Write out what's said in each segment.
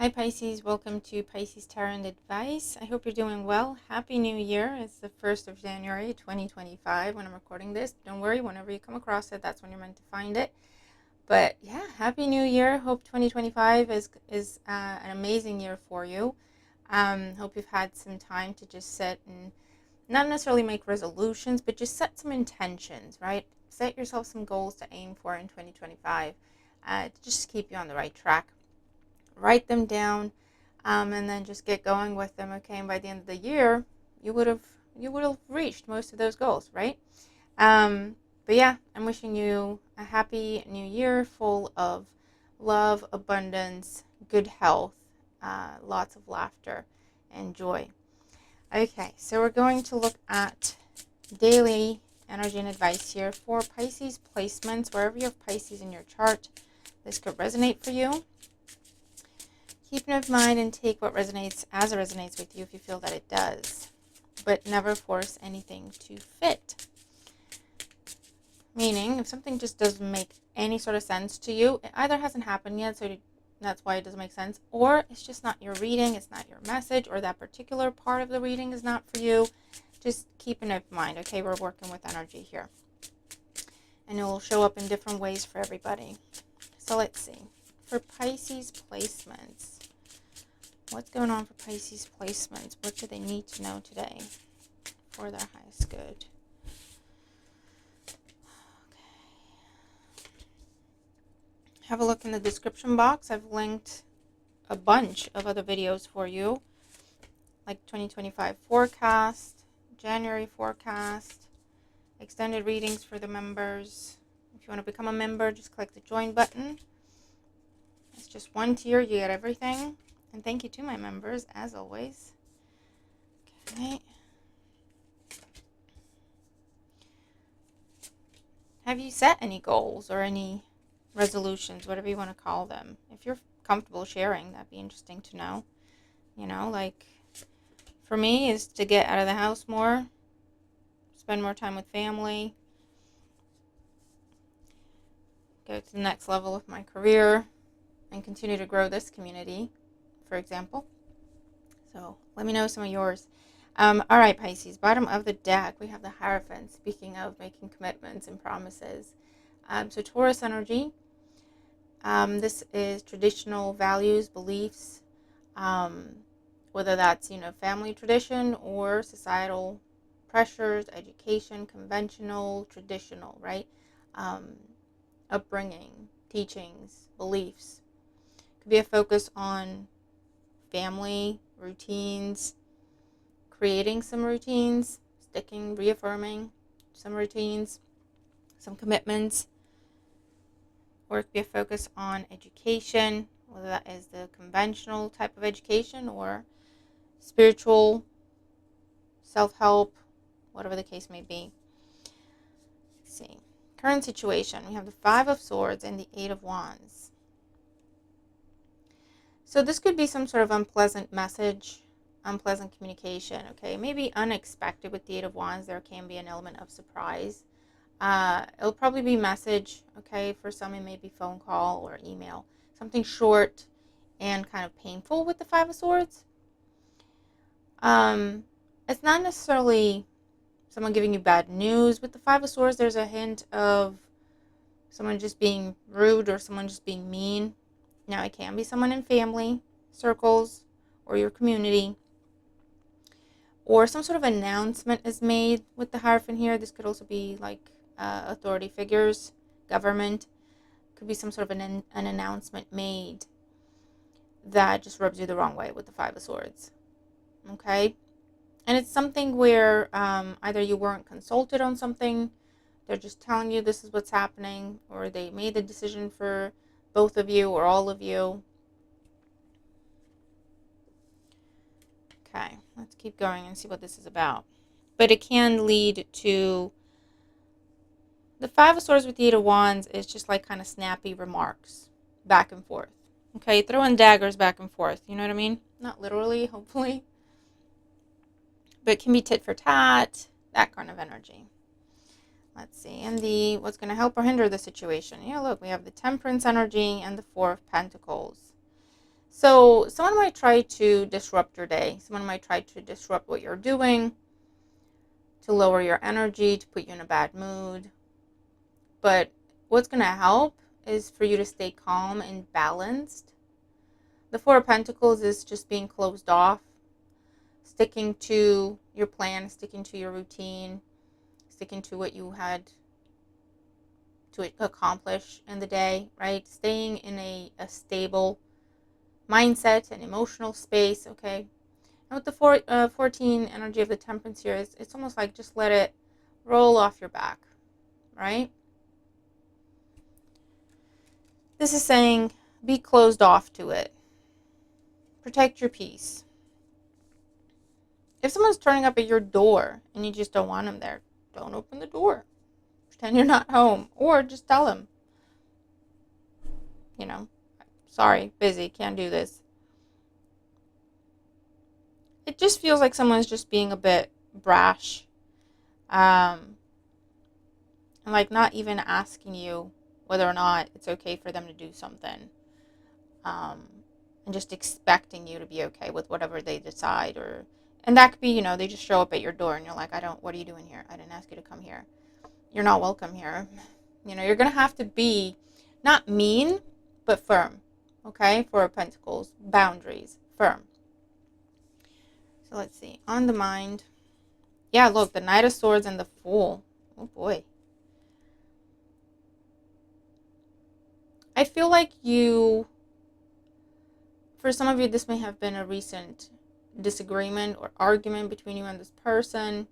Hi Pisces, welcome to Pisces Tarot and Advice. I hope you're doing well. Happy New Year. It's the 1st of January 2025 when I'm recording this. Don't worry, whenever you come across it, that's when you're meant to find it. But yeah, Happy New Year. Hope 2025 is an amazing year for you. Hope you've had some time to just sit and not necessarily make resolutions, but just set some intentions, right? Set yourself some goals to aim for in 2025 to just keep you on the right track. Write them down, and then just get going with them. Okay, and by the end of the year, you would have reached most of those goals, right? But yeah, I'm wishing you a happy new year full of love, abundance, good health, lots of laughter and joy. Okay, so we're going to look at daily energy and advice here for Pisces placements. Wherever you have Pisces in your chart, this could resonate for you. Keep an open mind and take what resonates as it resonates with you if you feel that it does. But never force anything to fit. Meaning, if something just doesn't make any sort of sense to you, it either hasn't happened yet, so that's why it doesn't make sense, or it's just not your reading, it's not your message, or that particular part of the reading is not for you. Just keep an open mind, okay? We're working with energy here. And it will show up in different ways for everybody. So let's see. For Pisces placements, what's going on for Pisces placements? What do they need to know today for their highest good? Have a look in the description box. I've linked a bunch of other videos for you, like 2025 forecast, January forecast, extended readings for the members. If you want to become a member, just click the join button. It's just one tier, you get everything. And thank you to my members, as always. Okay. Have you set any goals or any resolutions, whatever you want to call them? If you're comfortable sharing, that'd be interesting to know. You know, like for me is to get out of the house more, spend more time with family, go to the next level with my career, and continue to grow this community, for example. So let me know some of yours. All right, Pisces, bottom of the deck, we have the Hierophant, speaking of making commitments and promises. So Taurus energy. This is traditional values, beliefs, whether that's, family tradition or societal pressures, education, conventional, traditional, right? Upbringing, teachings, beliefs. Could be a focus on family, routines, creating some routines, sticking, reaffirming some routines, some commitments. Or it could be a focus on education, whether that is the conventional type of education or spiritual, self-help, whatever the case may be. Let's see. Current situation, we have the Five of Swords and the Eight of Wands. So this could be some sort of unpleasant message, unpleasant communication, okay? Maybe unexpected with the Eight of Wands. There can be an element of surprise. It'll probably be message, okay? For some, it may be phone call or email. Something short and kind of painful with the Five of Swords. It's not necessarily someone giving you bad news. With the Five of Swords, there's a hint of someone just being rude or someone just being mean. Now, it can be someone in family circles or your community. Or some sort of announcement is made with the Hierophant here. This could also be like authority figures, government. Could be some sort of an announcement made that just rubs you the wrong way with the Five of Swords. Okay? And it's something where either you weren't consulted on something, they're just telling you this is what's happening, or they made the decision for both of you or all of you. Okay, let's keep going and see what this is about. But it can lead to the Five of Swords with the Eight of Wands is just like kind of snappy remarks back and forth. Okay, throwing daggers back and forth. You know what I mean? Not literally, hopefully. But it can be tit for tat, that kind of energy. Let's see. And what's going to help or hinder the situation? Yeah, look, we have the Temperance energy and the Four of Pentacles. So someone might try to disrupt your day. Someone might try to disrupt what you're doing, to lower your energy, to put you in a bad mood. But what's going to help is for you to stay calm and balanced. The Four of Pentacles is just being closed off, sticking to your plan, sticking to your routine, sticking to what you had to accomplish in the day, right? Staying in a stable mindset and emotional space, okay? And with the 14 energy of the Temperance here, it's almost like just let it roll off your back, right? This is saying be closed off to it. Protect your peace. If someone's turning up at your door and you just don't want them there, don't open the door. Pretend you're not home. Or just tell them, you know, sorry, busy, can't do this. It just feels like someone's just being a bit brash. And like not even asking you whether or not it's okay for them to do something. And just expecting you to be okay with whatever they decide. And that could be, they just show up at your door and you're like, what are you doing here? I didn't ask you to come here. You're not welcome here. You're going to have to be not mean, but firm. Okay? Four of Pentacles. Boundaries. Firm. So let's see. On the mind. Yeah, look. The Knight of Swords and the Fool. Oh, boy. I feel like for some of you, this may have been a recent disagreement or argument between you and this person.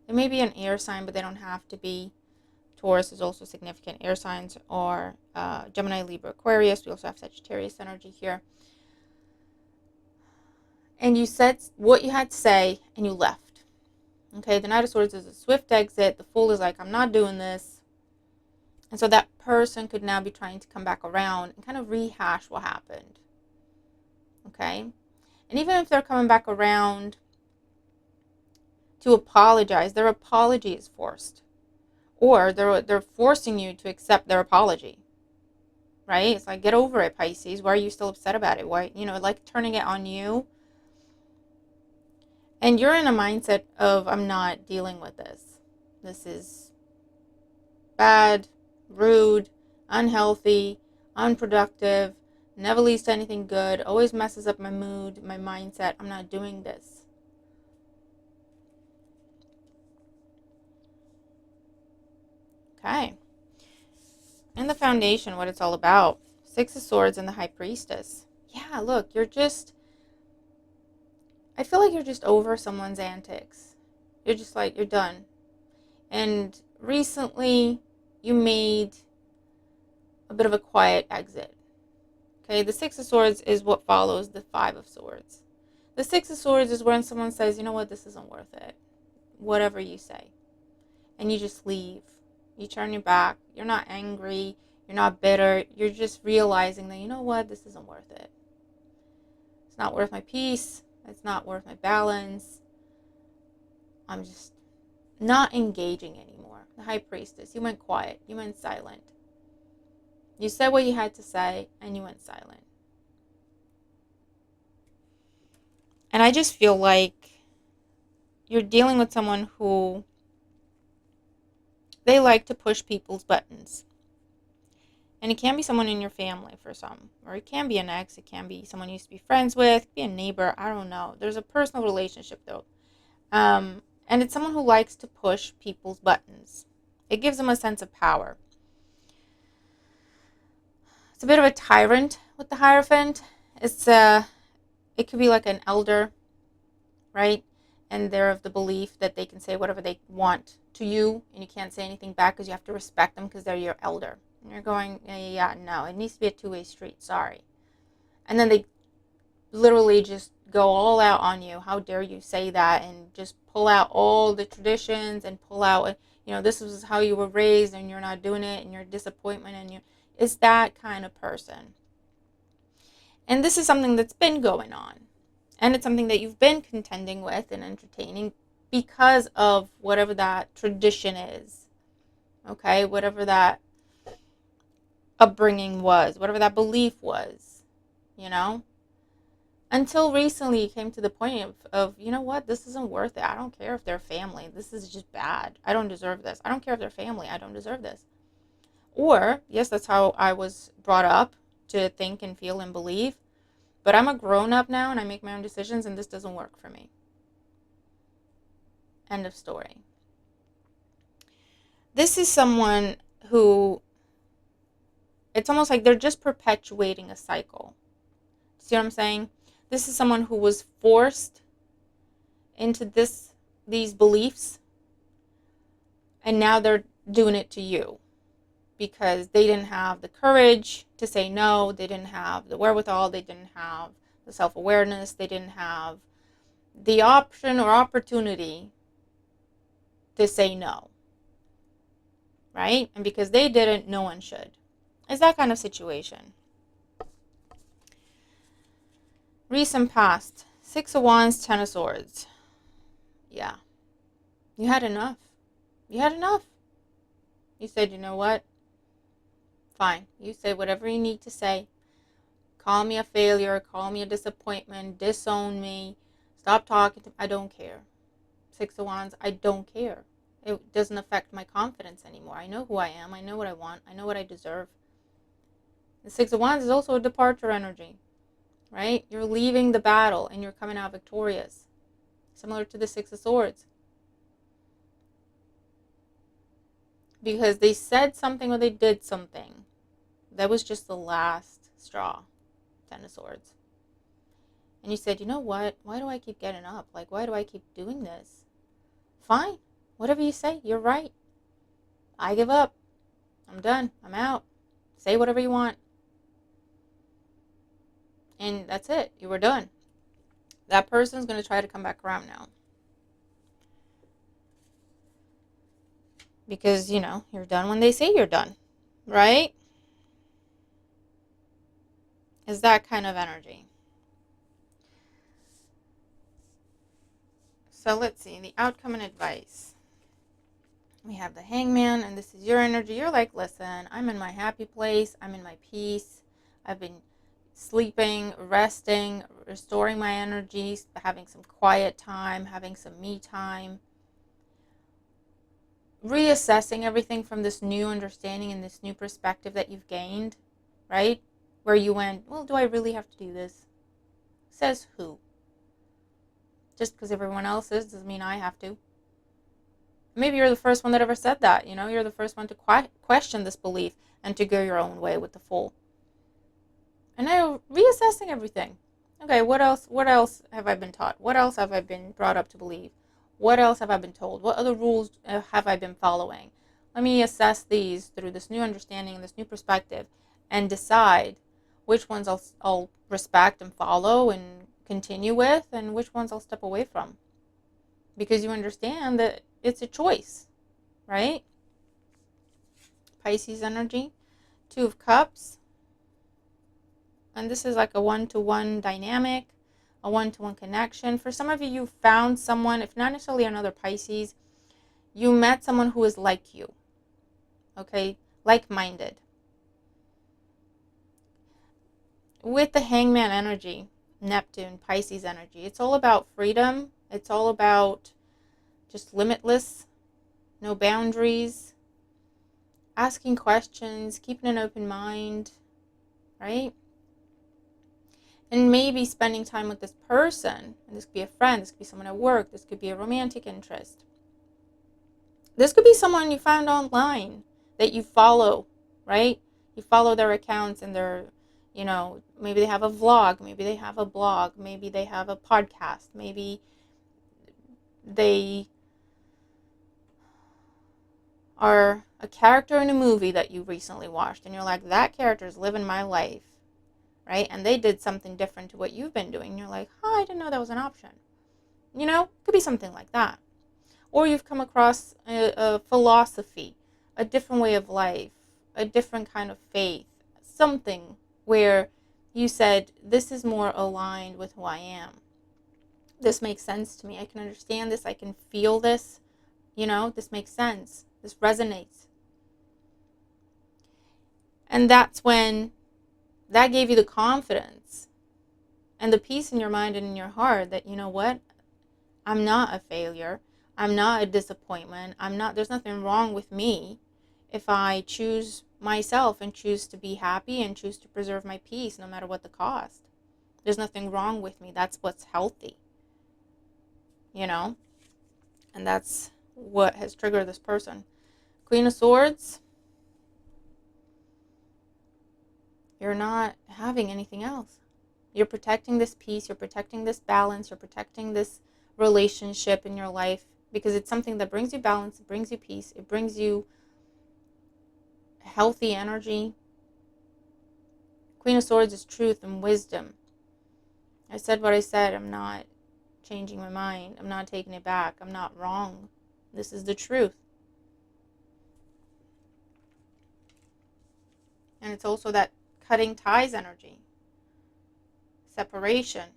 They may be an air sign, but they don't have to be. Taurus is also significant air signs, or Gemini, Libra, Aquarius. We also have Sagittarius energy here. And you said what you had to say, and you left. Okay, the Knight of Swords is a swift exit. The Fool is like, I'm not doing this. And so that person could now be trying to come back around and kind of rehash what happened. Okay? And even if they're coming back around to apologize, their apology is forced. Or they're forcing you to accept their apology. Right? It's like, get over it, Pisces. Why are you still upset about it? Why, like turning it on you. And you're in a mindset of, I'm not dealing with this. This is bad, rude, unhealthy, unproductive, never leads to anything good, always messes up my mood, my mindset. I'm not doing this. Okay. And the foundation, what it's all about. Six of Swords and the High Priestess. Yeah, look, I feel like you're just over someone's antics. You're just like, you're done. And recently, you made a bit of a quiet exit. Okay, the Six of Swords is what follows the Five of Swords. The Six of Swords is when someone says, you know what, this isn't worth it. Whatever you say. And you just leave. You turn your back. You're not angry. You're not bitter. You're just realizing that, you know what, this isn't worth it. It's not worth my peace. It's not worth my balance. I'm just not engaging anymore. The High Priestess, you went quiet. You went silent. You said what you had to say, and you went silent. And I just feel like you're dealing with someone who, they like to push people's buttons. And it can be someone in your family for some. Or it can be an ex. It can be someone you used to be friends with. It can be a neighbor. I don't know. There's a personal relationship, though. And it's someone who likes to push people's buttons. It gives them a sense of power. It's a bit of a tyrant with the Hierophant. It could be like an elder, right? And they're of the belief that they can say whatever they want to you, and you can't say anything back because you have to respect them because they're your elder. And you're going, yeah, no, it needs to be a two-way street, sorry. And then they literally just go all out on you. How dare you say that? And just pull out all the traditions and pull out, this is how you were raised and you're not doing it, and your disappointment, and it's that kind of person. And this is something that's been going on. And it's something that you've been contending with and entertaining because of whatever that tradition is. Okay? Whatever that upbringing was. Whatever that belief was. Until recently, you came to the point of, you know what, this isn't worth it. I don't care if they're family. This is just bad. I don't deserve this. I don't care if they're family. I don't deserve this. Or, yes, that's how I was brought up to think and feel and believe. But I'm a grown up now and I make my own decisions and this doesn't work for me. End of story. This is someone who, it's almost like they're just perpetuating a cycle. See what I'm saying? This is someone who was forced into these beliefs and now they're doing it to you because they didn't have the courage to say no, they didn't have the wherewithal, they didn't have the self-awareness, they didn't have the option or opportunity to say no, right? And because they didn't, no one should. It's that kind of situation. Recent past, 6 of Wands, 10 of Swords. Yeah. You had enough. You had enough. You said, you know what? Fine. You say whatever you need to say. Call me a failure. Call me a disappointment. Disown me. Stop talking to me. I don't care. 6 of Wands, I don't care. It doesn't affect my confidence anymore. I know who I am. I know what I want. I know what I deserve. The 6 of Wands is also a departure energy, right? You're leaving the battle and you're coming out victorious. Similar to the 6 of Swords. Because they said something or they did something. That was just the last straw. 10 of Swords. And you said, you know what? Why do I keep getting up? Like, why do I keep doing this? Fine. Whatever you say, you're right. I give up. I'm done. I'm out. Say whatever you want. And that's it. You were done. That person's going to try to come back around now. Because, you're done when they say you're done. Right? Is that kind of energy. So let's see. The outcome and advice. We have the Hangman, and this is your energy. You're like, listen, I'm in my happy place. I'm in my peace. I've been sleeping, resting, restoring my energy, having some quiet time, having some me time. Reassessing everything from this new understanding and this new perspective that you've gained, right? Where you went, well, do I really have to do this? Says who? Just because everyone else is doesn't mean I have to. Maybe you're the first one that ever said that, you're the first one to question this belief and to go your own way with the Fool. And now reassessing everything. Okay, what else have I been taught? What else have I been brought up to believe? What else have I been told? What other rules have I been following? Let me assess these through this new understanding and this new perspective and decide which ones I'll respect and follow and continue with and which ones I'll step away from. Because you understand that it's a choice, right? Pisces energy, 2 of Cups. And this is like a one-to-one dynamic, a one-to-one connection. For some of you, you found someone, if not necessarily another Pisces, you met someone who is like you, okay? Like-minded. With the Hangman energy, Neptune, Pisces energy, it's all about freedom. It's all about just limitless, no boundaries, asking questions, keeping an open mind, right? And maybe spending time with this person, and this could be a friend, this could be someone at work, this could be a romantic interest. This could be someone you found online that you follow, right? You follow their accounts and their, maybe they have a vlog, maybe they have a blog, maybe they have a podcast, maybe they are a character in a movie that you recently watched and you're like, that character is living my life. Right? And they did something different to what you've been doing. And you're like, oh, I didn't know that was an option. Could be something like that. Or you've come across a philosophy, a different way of life, a different kind of faith, something where you said, this is more aligned with who I am. This makes sense to me. I can understand this. I can feel this. This makes sense. This resonates. And that's when that gave you the confidence And the peace in your mind and in your heart that, you know what, I'm not a failure. I'm not a disappointment. There's nothing wrong with me if I choose myself and choose to be happy and choose to preserve my peace no matter what the cost. There's nothing wrong with me. That's what's healthy. You know? And that's what has triggered this person. Queen of Swords, you're not having anything else. You're protecting this peace. You're protecting this balance. You're protecting this relationship in your life because it's something that brings you balance. It brings you peace. It brings you healthy energy. Queen of Swords is truth and wisdom. I said what I said. I'm not changing my mind. I'm not taking it back. I'm not wrong. This is the truth. And it's also that cutting ties energy. Separation.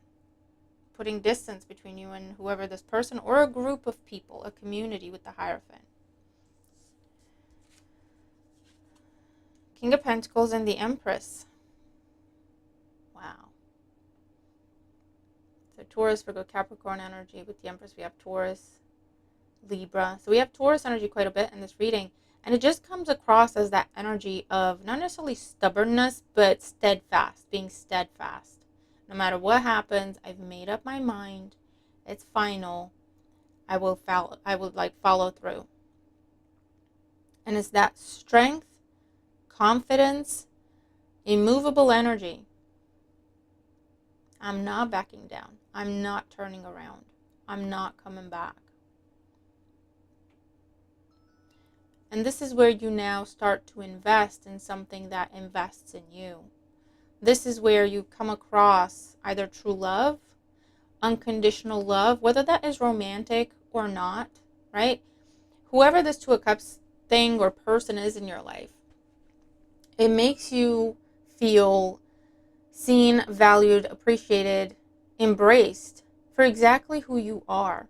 Putting distance between you and whoever this person or a group of people, a community with the Hierophant. King of Pentacles and the Empress. Wow. So Taurus, Virgo, Capricorn energy. With the Empress we have Taurus, Libra. So we have Taurus energy quite a bit in this reading. And it just comes across as that energy of not necessarily stubbornness, but steadfast, being steadfast. No matter what happens, I've made up my mind. It's final. I will follow through. And it's that strength, confidence, immovable energy. I'm not backing down. I'm not turning around. I'm not coming back. And this is where you now start to invest in something that invests in you. This is where you come across either true love, unconditional love, whether that is romantic or not, right? Whoever this Two of Cups thing or person is in your life, it makes you feel seen, valued, appreciated, embraced for exactly who you are.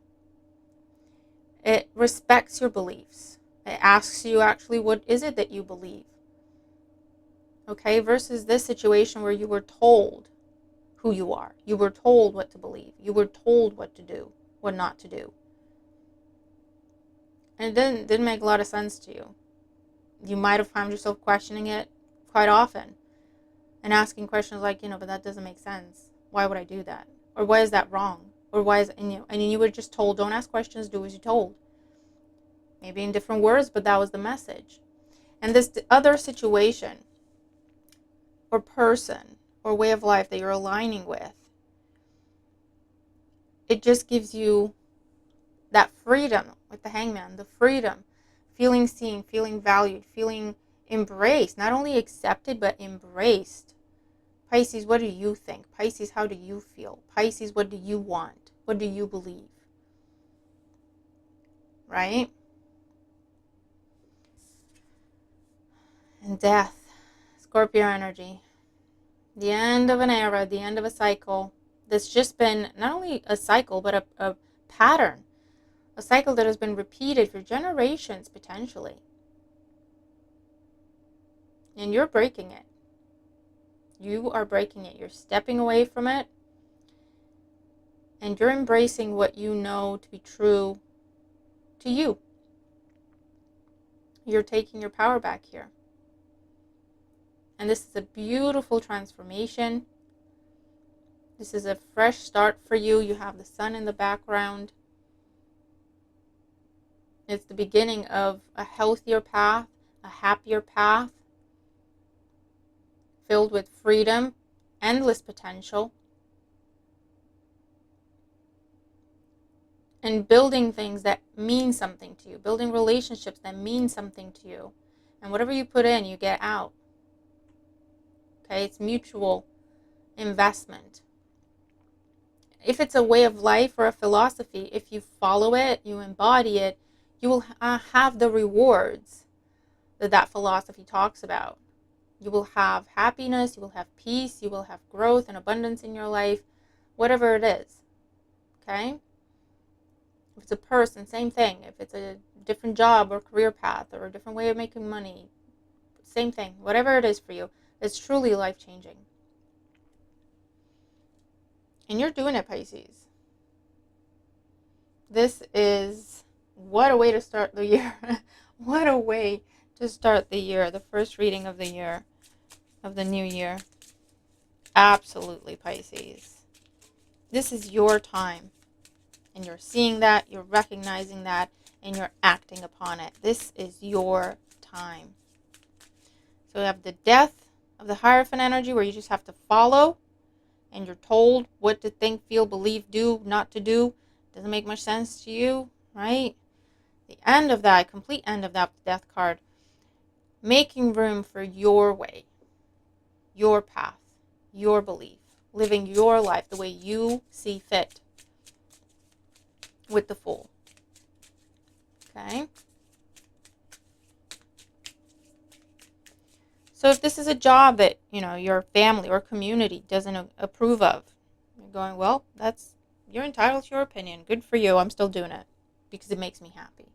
It respects your beliefs. It asks you actually, what is it that you believe? Okay, versus this situation where you were told who you are. You were told what to believe. You were told what to do, what not to do. And it didn't make a lot of sense to you. You might have found yourself questioning it quite often and asking questions like, but that doesn't make sense. Why would I do that? Or why is that wrong? Or why is, and you were just told, don't ask questions, do as you're told. Maybe in different words, but that was the message. And this other situation or person or way of life that you're aligning with, it just gives you that freedom with the Hangman, the freedom, feeling seen, feeling valued, feeling embraced, not only accepted, but embraced. Pisces, what do you think? Pisces, how do you feel? Pisces, what do you want? What do you believe? Right? And Death, Scorpio energy. The end of an era, the end of a cycle. That's just been not only a cycle, but a pattern. A cycle that has been repeated for generations, potentially. And you're breaking it. You are breaking it. You're stepping away from it. And you're embracing what you know to be true to you. You're taking your power back here. And this is a beautiful transformation. This is a fresh start for you. You have the sun in the background. It's the beginning of a healthier path, a happier path, filled with freedom, endless potential, and building things that mean something to you, building relationships that mean something to you. And whatever you put in, you get out. Okay, it's mutual investment. If it's a way of life or a philosophy, if you follow it, you embody it, you will have the rewards that philosophy talks about. You will have happiness, you will have peace, you will have growth and abundance in your life, whatever it is. Okay? If it's a person, same thing. If it's a different job or career path or a different way of making money, same thing. Whatever it is for you, it's truly life-changing. And you're doing it, Pisces. This is, what a way to start the year. What a way to start the year. The first reading of the year, of the new year. Absolutely, Pisces. This is your time. And you're seeing that, you're recognizing that, and you're acting upon it. This is your time. So we have the death of the Hierophant energy, where you just have to follow, and you're told what to think, feel, believe, do, not to do. Doesn't make much sense to you, right? The end of that, complete end of that death card, making room for your way, your path, your belief, living your life the way you see fit with the Fool. Okay? So if this is a job that, your family or community doesn't approve of, you're going, well, you're entitled to your opinion. Good for you. I'm still doing it because it makes me happy.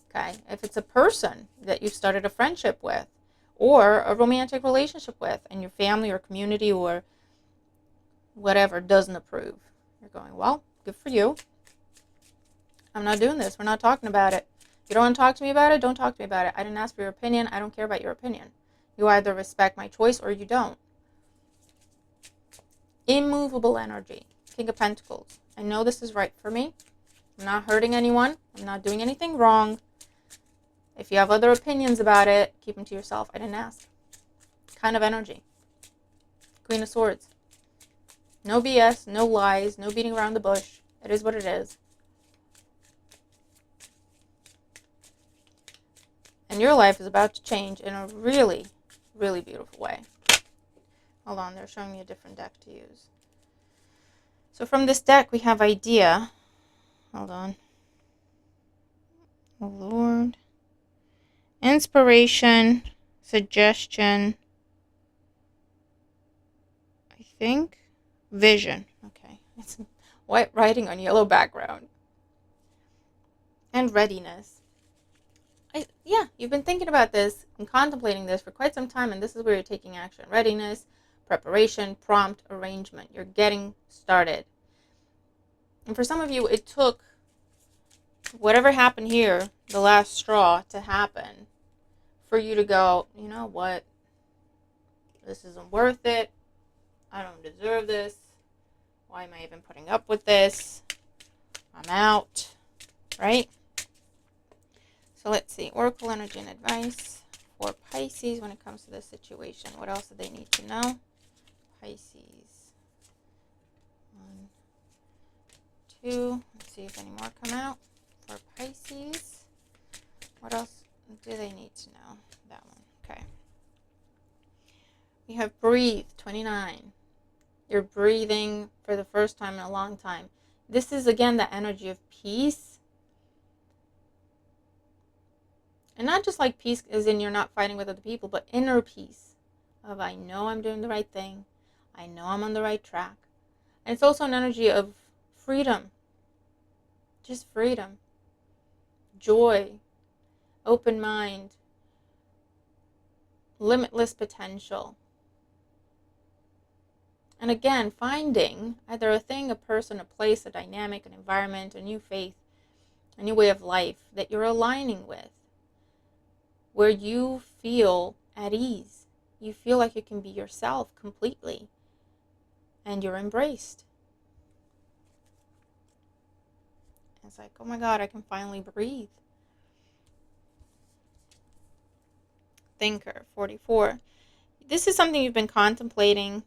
Okay? If it's a person that you've started a friendship with or a romantic relationship with, and your family or community or whatever doesn't approve, you're going, well, good for you. I'm not doing this. We're not talking about it. If you don't want to talk to me about it, don't talk to me about it. I didn't ask for your opinion. I don't care about your opinion. You either respect my choice or you don't. Immovable energy. King of Pentacles. I know this is right for me. I'm not hurting anyone. I'm not doing anything wrong. If you have other opinions about it, keep them to yourself. I didn't ask. Kind of energy. Queen of Swords. No BS, no lies, no beating around the bush. It is what it is. And your life is about to change in a really, really beautiful way. Hold on, they're showing me a different deck to use. So from this deck, we have idea. Hold on. Oh, Lord. Inspiration, suggestion, I think, vision. Okay, it's white writing on yellow background. And readiness. You've been thinking about this and contemplating this for quite some time, and this is where you're taking action. Readiness, preparation, prompt, arrangement. You're getting started. And for some of you, it took whatever happened here, the last straw, to happen for you to go, you know what? This isn't worth it. I don't deserve this. Why am I even putting up with this? I'm out. Right? So let's see. Oracle energy and advice for Pisces when it comes to this situation. What else do they need to know? Pisces. 1, 2. Let's see if any more come out for Pisces. What else do they need to know? That one. Okay. We have breathe, 29. You're breathing for the first time in a long time. This is, again, the energy of peace. And not just like peace as in you're not fighting with other people, but inner peace of I know I'm doing the right thing. I know I'm on the right track. And it's also an energy of freedom. Just freedom. Joy. Open mind. Limitless potential. And again, finding either a thing, a person, a place, a dynamic, an environment, a new faith, a new way of life that you're aligning with, where you feel at ease. You feel like you can be yourself completely, and you're embraced. It's like, oh my God, I can finally breathe. Thinker, 44. This is something you've been contemplating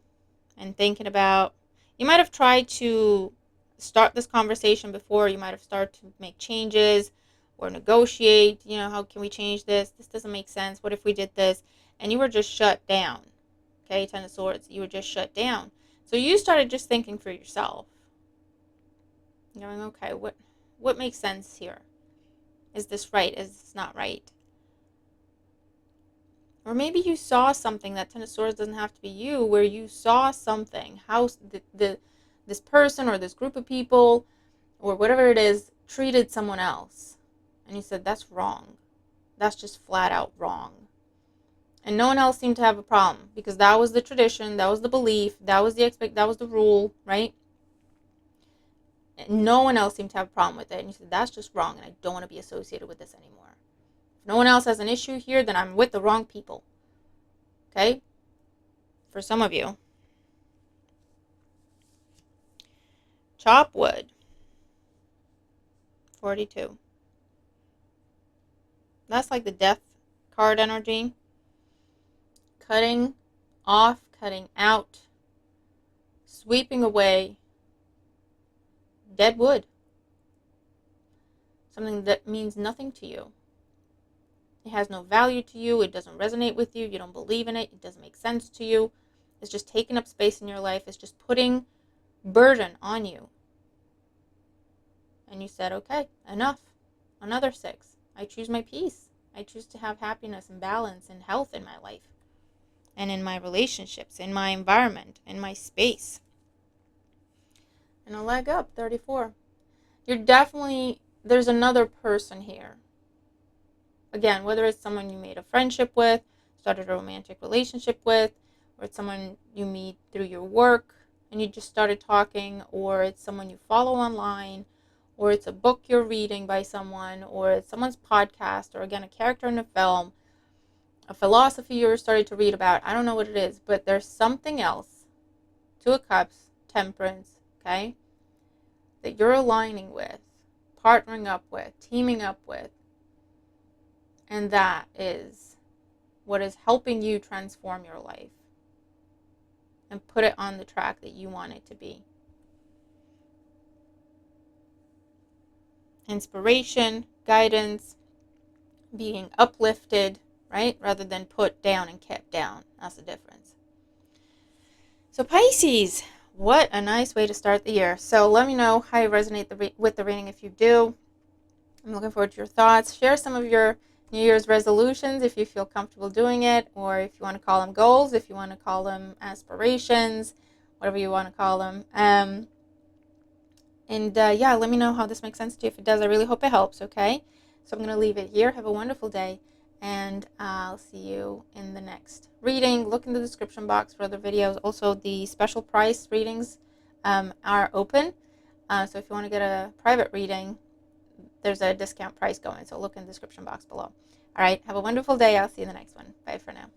and thinking about. You might have tried to start this conversation before. You might have started to make changes or negotiate. How can we change this? This doesn't make sense. What if we did this? And you were just shut down. Okay, Ten of Swords. You were just shut down. So you started just thinking for yourself. You're going, okay, what makes sense here? Is this right? Is this not right? Or maybe you saw something, that Ten of Swords doesn't have to be you, where you saw something, how this person or this group of people or whatever it is treated someone else. And you said, that's wrong. That's just flat out wrong. And no one else seemed to have a problem because that was the tradition, that was the belief, that was the rule, right? no one else seemed to have a problem with it. And you said, that's just wrong, and I don't want to be associated with this anymore. If no one else has an issue here, then I'm with the wrong people. Okay? For some of you. Chop wood. 42. That's like the death card energy. Cutting off, cutting out, sweeping away dead wood. Something that means nothing to you. It has no value to you. It doesn't resonate with you. You don't believe in it. It doesn't make sense to you. It's just taking up space in your life. It's just putting burden on you. And you said, okay, enough. Another 6. I choose my peace. I choose to have happiness and balance and health in my life. And in my relationships, in my environment, in my space. And a leg up, 34. There's another person here. Again, whether it's someone you made a friendship with, started a romantic relationship with, or it's someone you meet through your work and you just started talking, or it's someone you follow online, or it's a book you're reading by someone, or it's someone's podcast, or again, a character in a film, a philosophy you're starting to read about. I don't know what it is, but there's something else. 2 of Cups, Temperance, okay, that you're aligning with, partnering up with, teaming up with. And that is what is helping you transform your life and put it on the track that you want it to be. Inspiration, guidance, being uplifted, right? Rather than put down and kept down. That's the difference. So Pisces, what a nice way to start the year. So let me know how you resonate with the reading if you do. I'm looking forward to your thoughts. Share some of your New Year's resolutions if you feel comfortable doing it, or if you want to call them goals, if you want to call them aspirations, whatever you want to call them. Yeah, let me know how this makes sense to you. If it does, I really hope it helps, okay? So I'm going to leave it here. Have a wonderful day, and I'll see you in the next reading. Look in the description box for other videos. Also, the special price readings are open. So if you want to get a private reading, there's a discount price going, so look in the description box below. All right, have a wonderful day. I'll see you in the next one. Bye for now.